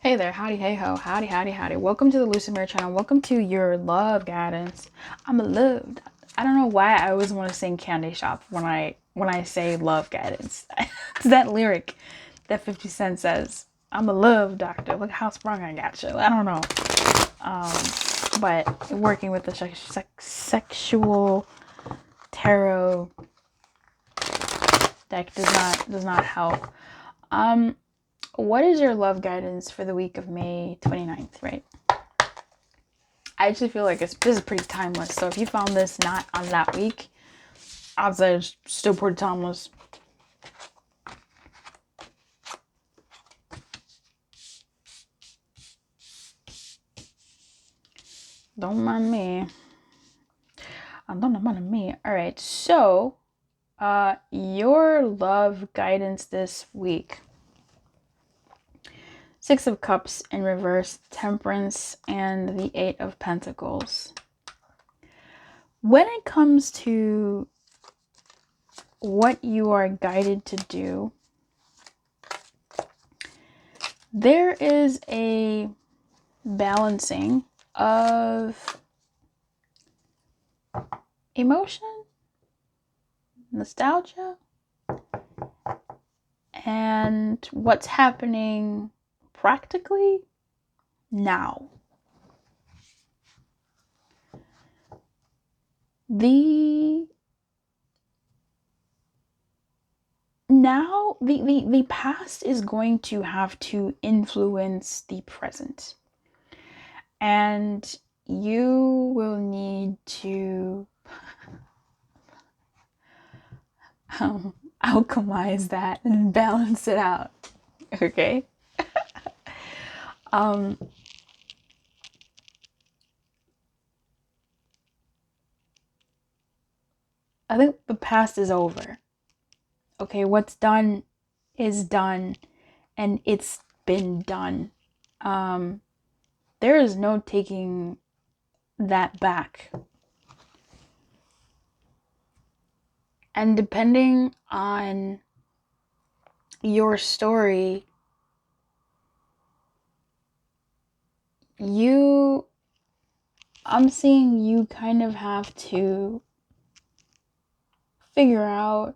Hey there, howdy, hey ho, howdy, howdy, howdy. Welcome to the Lucid Mirror channel. Welcome to your love guidance. I'm a love. I don't know why I always want to sing Candy Shop when I say love guidance. It's that lyric that 50 Cent says. I'm a love doctor. Look how sprung I got you. I don't know. But working with the sexual tarot deck does not help. What is your love guidance for the week of May 29th, right? I actually feel like this is pretty timeless. So if you found this not on that week, I'd say it's still pretty timeless. Don't mind me. Don't mind me. All right. So, your love guidance this week. Six of Cups in reverse, Temperance, and the Eight of Pentacles. When it comes to what you are guided to do, there is a balancing of emotion, nostalgia, and what's happening practically now. The past is going to have to influence the present. And you will need to alchemize that and balance it out. Okay? I think the past is over. Okay, what's done is done, and it's been done. There is no taking that back. And depending on your story, I'm seeing you kind of have to figure out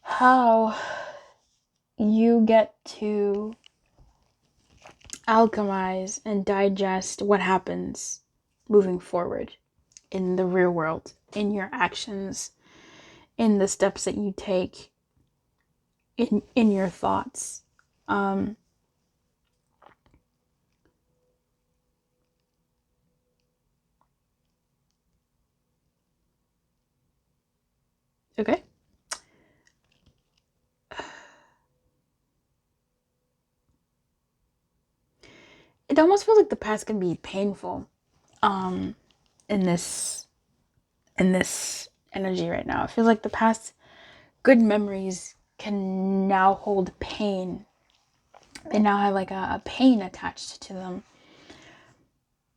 how you get to alchemize and digest what happens moving forward in the real world, in your actions, in the steps that you take, in your thoughts. Okay? It almost feels like the past can be painful in this energy right now. It feels like the past good memories can now hold pain. They now have like a pain attached to them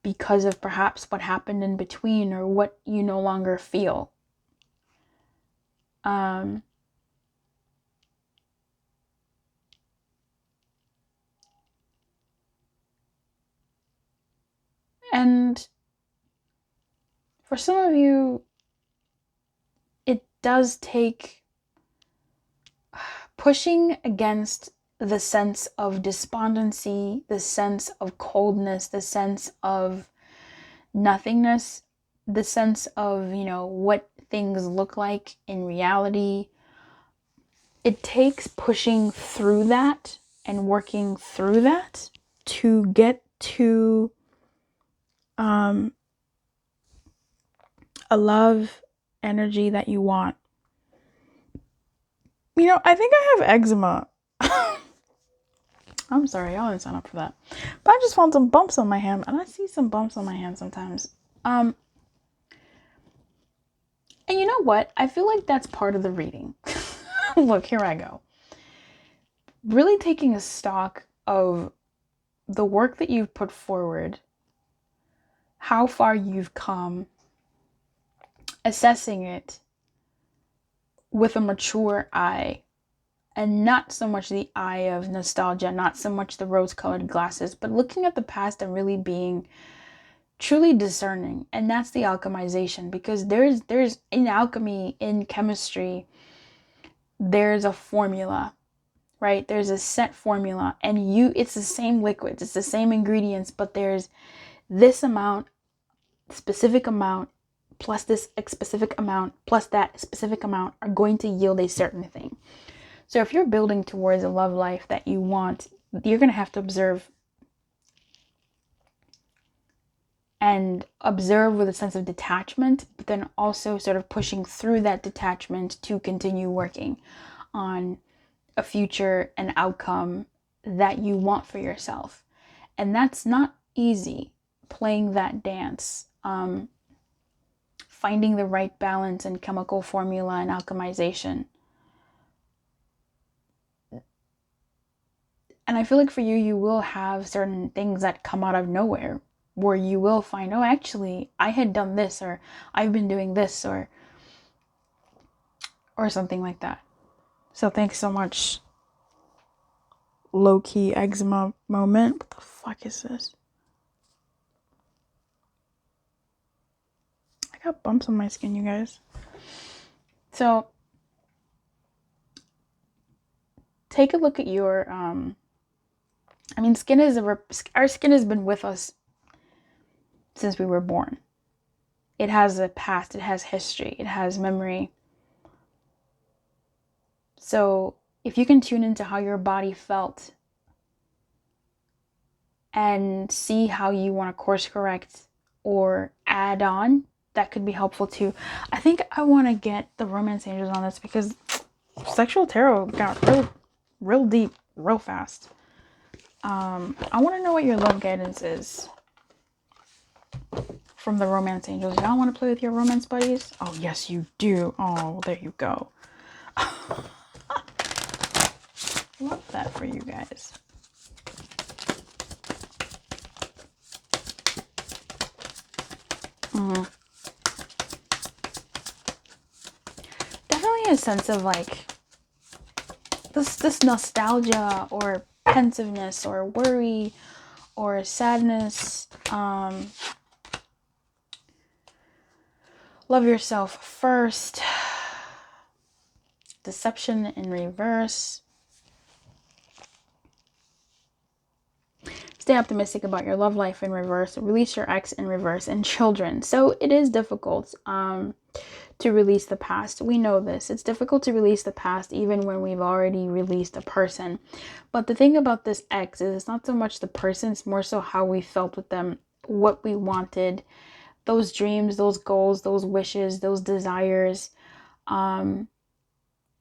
because of perhaps what happened in between or what you no longer feel. And for some of you, it does take pushing against the sense of despondency, the sense of coldness, the sense of nothingness, the sense of, what things look like in reality. It takes pushing through that and working through that to get to a love energy that you want. I think I have eczema. I'm sorry, I didn't sign up for that. But I just found some bumps on my hand, and I see some bumps on my hand sometimes. And you know what? I feel like that's part of the reading. Look, here I go. Really taking a stock of the work that you've put forward, how far you've come, assessing it with a mature eye, and not so much the eye of nostalgia, not so much the rose-colored glasses, but looking at the past and really being truly discerning. And that's the alchemization, because there's in alchemy, in chemistry, there's a formula, right? There's a set formula, and it's the same liquids, it's the same ingredients, but there's this amount, specific amount, plus this specific amount, plus that specific amount are going to yield a certain thing. So if you're building towards a love life that you want, you're going to have to observe, and observe with a sense of detachment, but then also sort of pushing through that detachment to continue working on a future and outcome that you want for yourself. And that's not easy, playing that dance, finding the right balance and chemical formula and alchemization. And I feel like for you, you will have certain things that come out of nowhere, where you will find, oh, actually, I had done this, or I've been doing this, or something like that. So thanks so much, low-key eczema moment. What the fuck is this? I got bumps on my skin, you guys. So take a look at your, our skin has been with us since we were born. It has a past, it has history, it has memory. So if you can tune into how your body felt and see how you want to course correct or add on, that could be helpful too. I think I want to get the romance angels on this, because sexual tarot got real deep, real fast. I want to know what your love guidance is from the romance angels. Y'all want to play with your romance buddies? Oh, yes, you do. Oh, there you go. Love that for you guys. Definitely a sense of like this nostalgia or pensiveness or worry or sadness. Love yourself first. Deception in reverse. Stay optimistic about your love life in reverse. Release your ex in reverse, and children. So it is difficult to release the past. We know this. It's difficult to release the past even when we've already released a person. But the thing about this ex is it's not so much the person, it's more so how we felt with them, what we wanted, those dreams, those goals, those wishes, those desires, and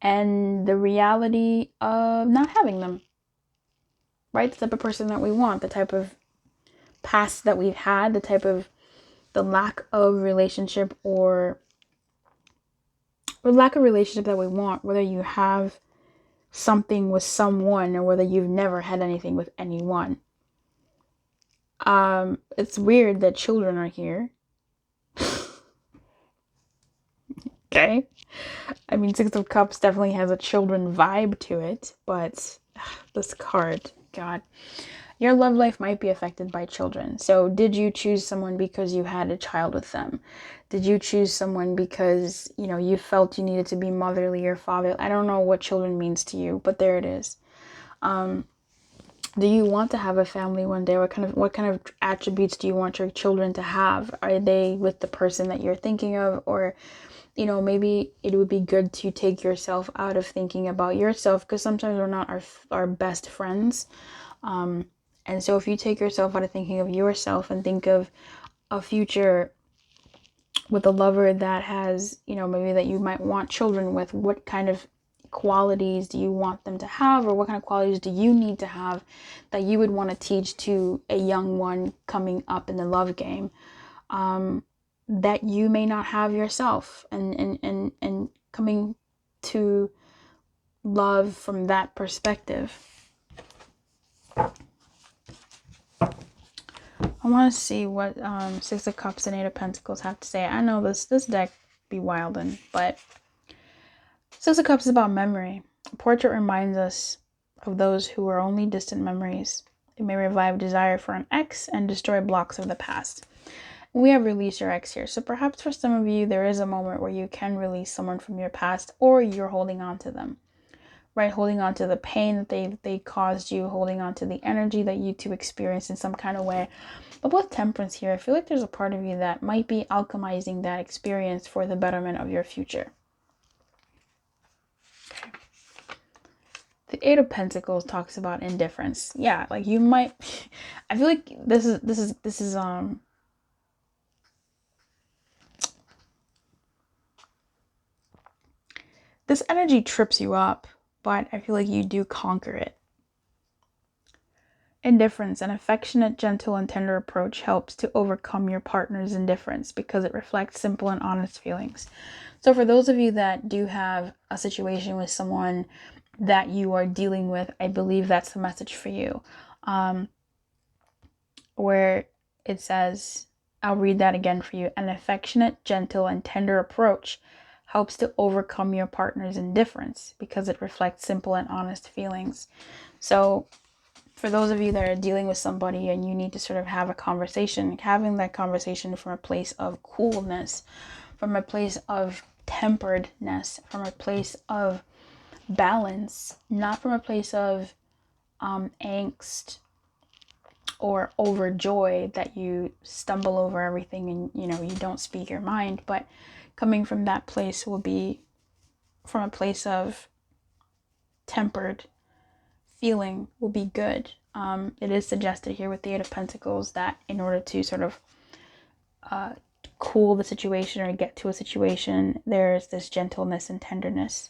the reality of not having them. Right? The type of person that we want, the type of past that we've had, the lack of relationship or lack of relationship that we want, whether you have something with someone or whether you've never had anything with anyone. It's weird that children are here. Okay? I mean, Six of Cups definitely has a children vibe to it, but this card, God. Your love life might be affected by children. So did you choose someone because you had a child with them? Did you choose someone because, you felt you needed to be motherly or fatherly? I don't know what children means to you, but there it is. Do you want to have a family one day? What kind of attributes do you want your children to have? Are they with the person that you're thinking of? Or, maybe it would be good to take yourself out of thinking about yourself, because sometimes we're not our best friends. And so if you take yourself out of thinking of yourself and think of a future with a lover that has, maybe that you might want children with, what kind of qualities do you want them to have, or what kind of qualities do you need to have that you would want to teach to a young one coming up in the love game, that you may not have yourself, and coming to love from that perspective. I want to see what Six of Cups and Eight of Pentacles have to say. I know this deck be wildin', but Six of Cups is about memory. The portrait reminds us of those who were only distant memories. It may revive desire for an ex and destroy blocks of the past. We have released your ex here. So perhaps for some of you, there is a moment where you can release someone from your past, or you're holding on to them, right? Holding on to the pain that they caused you, holding on to the energy that you two experienced in some kind of way. But with Temperance here, I feel like there's a part of you that might be alchemizing that experience for the betterment of your future. Okay. The Eight of Pentacles talks about indifference. Yeah, like you might, I feel like this is this energy trips you up, but I feel like you do conquer it. Indifference, an affectionate, gentle, and tender approach helps to overcome your partner's indifference because it reflects simple and honest feelings. So for those of you that do have a situation with someone that you are dealing with, I believe that's the message for you. Where it says, I'll read that again for you. An affectionate, gentle, and tender approach helps to overcome your partner's indifference because it reflects simple and honest feelings. So for those of you that are dealing with somebody and you need to sort of have a conversation, having that conversation from a place of coolness, from a place of temperedness, from a place of balance, not from a place of angst or overjoyed that you stumble over everything and you don't speak your mind, but coming from that place will be from a place of tempered feeling will be good. It is suggested here with the Eight of Pentacles that in order to sort of cool the situation or get to a situation, there's this gentleness and tenderness.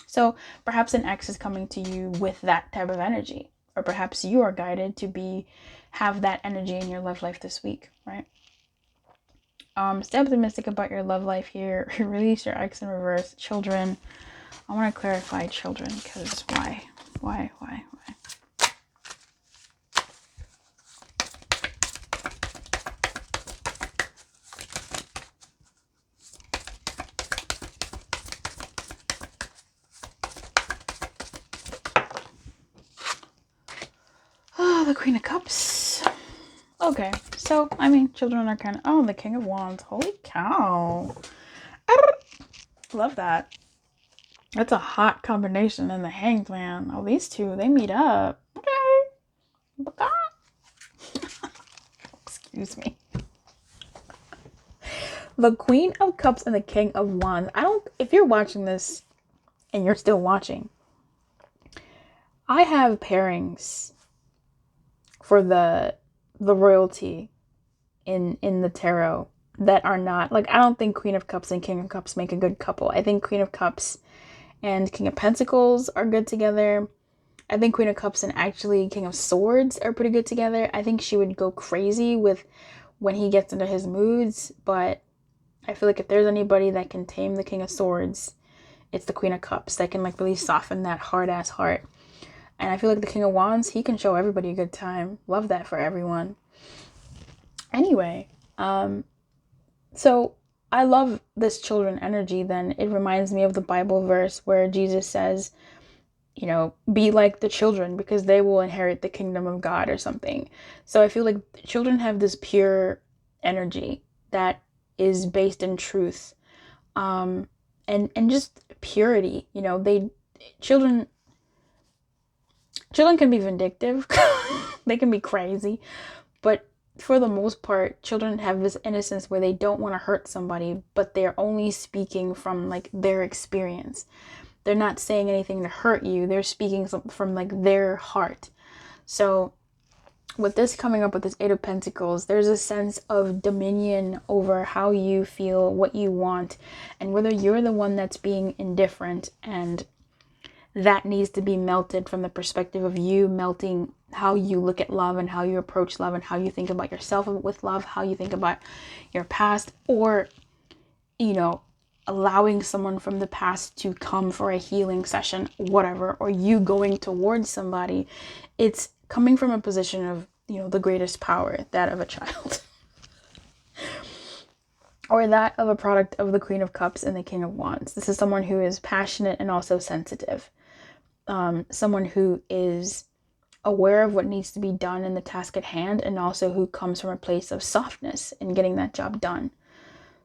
So perhaps an ex is coming to you with that type of energy, or perhaps you are guided to have that energy in your love life this week, right? Stay optimistic about your love life here. Release your ex in reverse. Children. I want to clarify children because why? Oh, the Queen of Cups. Okay, so, I mean, children are kind of... Oh, the King of Wands. Holy cow. Love that. That's a hot combination. And the Hanged Man. Oh, these two, they meet up. Okay. Excuse me. The Queen of Cups and the King of Wands. If you're watching this and you're still watching, I have pairings for the royalty in the tarot that are not, like, I don't think Queen of Cups and King of Cups make a good couple. I think Queen of Cups and King of Pentacles are good together. I think Queen of Cups and actually King of Swords are pretty good together. I think she would go crazy with when he gets into his moods, but I feel like if there's anybody that can tame the King of Swords, it's the Queen of Cups that can like really soften that hard-ass heart. And I feel like the King of Wands, he can show everybody a good time. Love that for everyone. Anyway, so I love this children energy. Then it reminds me of the Bible verse where Jesus says, be like the children because they will inherit the kingdom of God or something. So I feel like children have this pure energy that is based in truth, and just purity. Children can be vindictive. They can be crazy, but for the most part, children have this innocence where they don't want to hurt somebody, but they're only speaking from like their experience. They're not saying anything to hurt you. They're speaking from like their heart. So with this coming up with this Eight of Pentacles, there's a sense of dominion over how you feel, what you want, and whether you're the one that's being indifferent, and that needs to be melted from the perspective of you melting how you look at love and how you approach love and how you think about yourself with love, how you think about your past, or, allowing someone from the past to come for a healing session, whatever, or you going towards somebody. It's coming from a position of, the greatest power, that of a child. Or that of a product of the Queen of Cups and the King of Wands. This is someone who is passionate and also sensitive. someone who is aware of what needs to be done in the task at hand, and also who comes from a place of softness in getting that job done.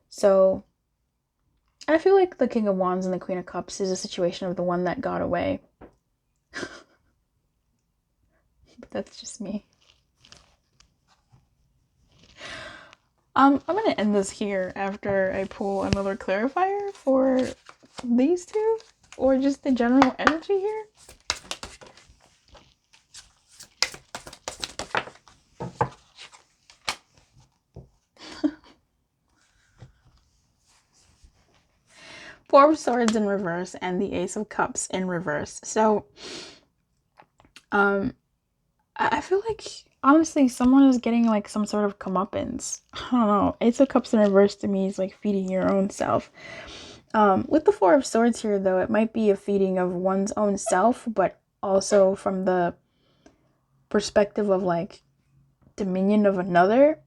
So I feel like the King of Wands and the Queen of Cups is a situation of the one that got away. But that's just me. I'm going to end this here after I pull another clarifier for these two, or just the general energy here. Four of Swords in reverse and the Ace of Cups in reverse. So, I feel like, honestly, someone is getting like some sort of comeuppance. I don't know. Ace of Cups in reverse to me is like feeding your own self. With the Four of Swords here, though, it might be a feeding of one's own self, but also from the perspective of like dominion of another.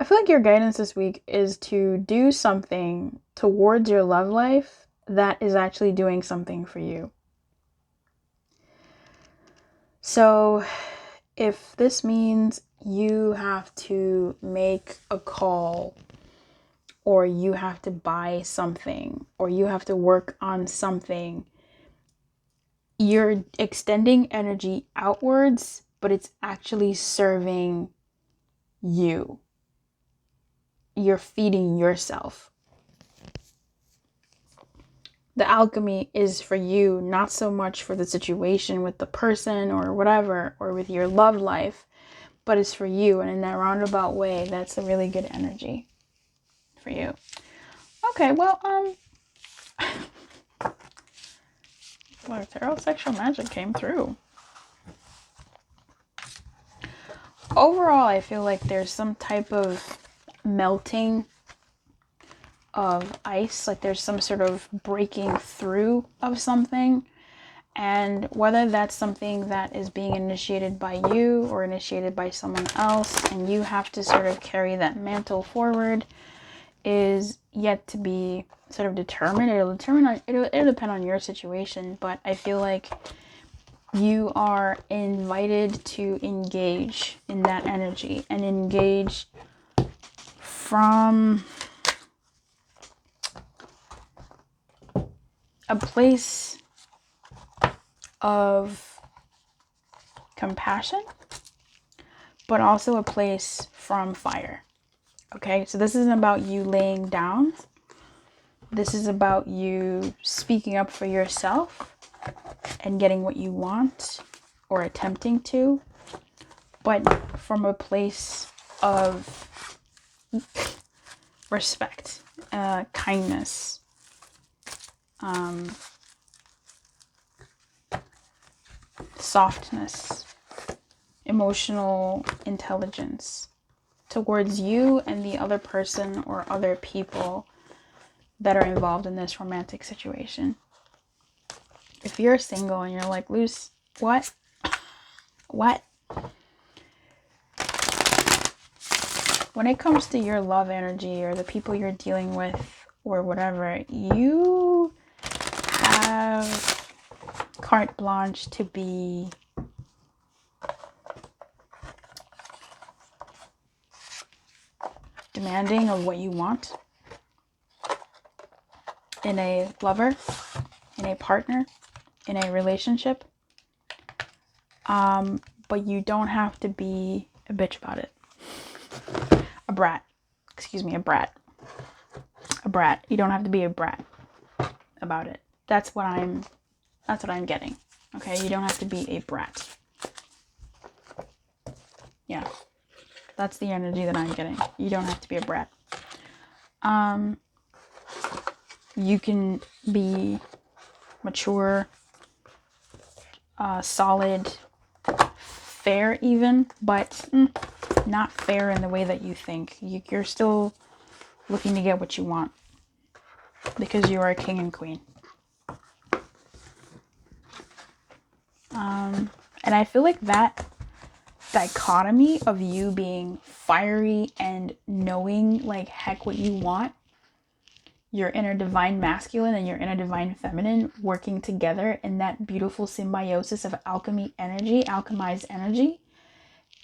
I feel like your guidance this week is to do something towards your love life that is actually doing something for you. So if this means you have to make a call, or you have to buy something, or you have to work on something, you're extending energy outwards, but it's actually serving you. You're feeding yourself. The alchemy is for you, not so much for the situation with the person or whatever, or with your love life, but it's for you. And in that roundabout way, that's a really good energy for you. Okay, well, well, tarot sexual magic came through. Overall, I feel like there's some type of melting of ice, like there's some sort of breaking through of something. And whether that's something that is being initiated by you or initiated by someone else, and you have to sort of carry that mantle forward, is yet to be sort of determined. It'll depend on your situation, but I feel like you are invited to engage in that energy, and engage from a place of compassion, but also a place from fire. Okay, so this isn't about you laying down. This is about you speaking up for yourself and getting what you want, or attempting to, but from a place of respect, kindness, softness, emotional intelligence towards you and the other person or other people that are involved in this romantic situation. If you're single and you're like, Luce, what? When it comes to your love energy or the people you're dealing with or whatever, you have carte blanche to be demanding of what you want in a lover, in a partner, in a relationship. But you don't have to be a bitch about it. A brat. A brat. You don't have to be a brat about it. That's what I'm getting. Okay, you don't have to be a brat. Yeah. That's the energy that I'm getting. You don't have to be a brat. You can be mature, solid, fair even, but not fair in the way that you think. You're still looking to get what you want, because you are a king and queen. And I feel like that dichotomy of you being fiery and knowing like heck what you want, your inner divine masculine and your inner divine feminine working together in that beautiful symbiosis of alchemy energy, alchemized energy,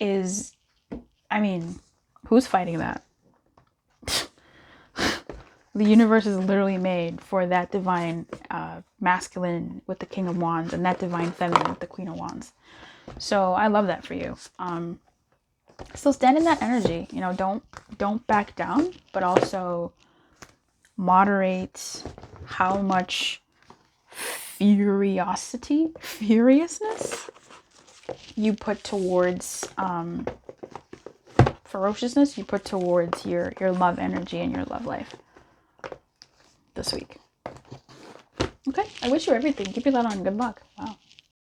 is, I mean, who's fighting that? The universe is literally made for that divine masculine with the King of Wands and that divine feminine with the Queen of Wands. So I love that for you. So stand in that energy. You know, don't back down, but also moderate how much furiousness you put towards ferociousness you put towards your love energy and your love life this week. Okay, I wish you everything. Keep your light on. Good luck. Wow.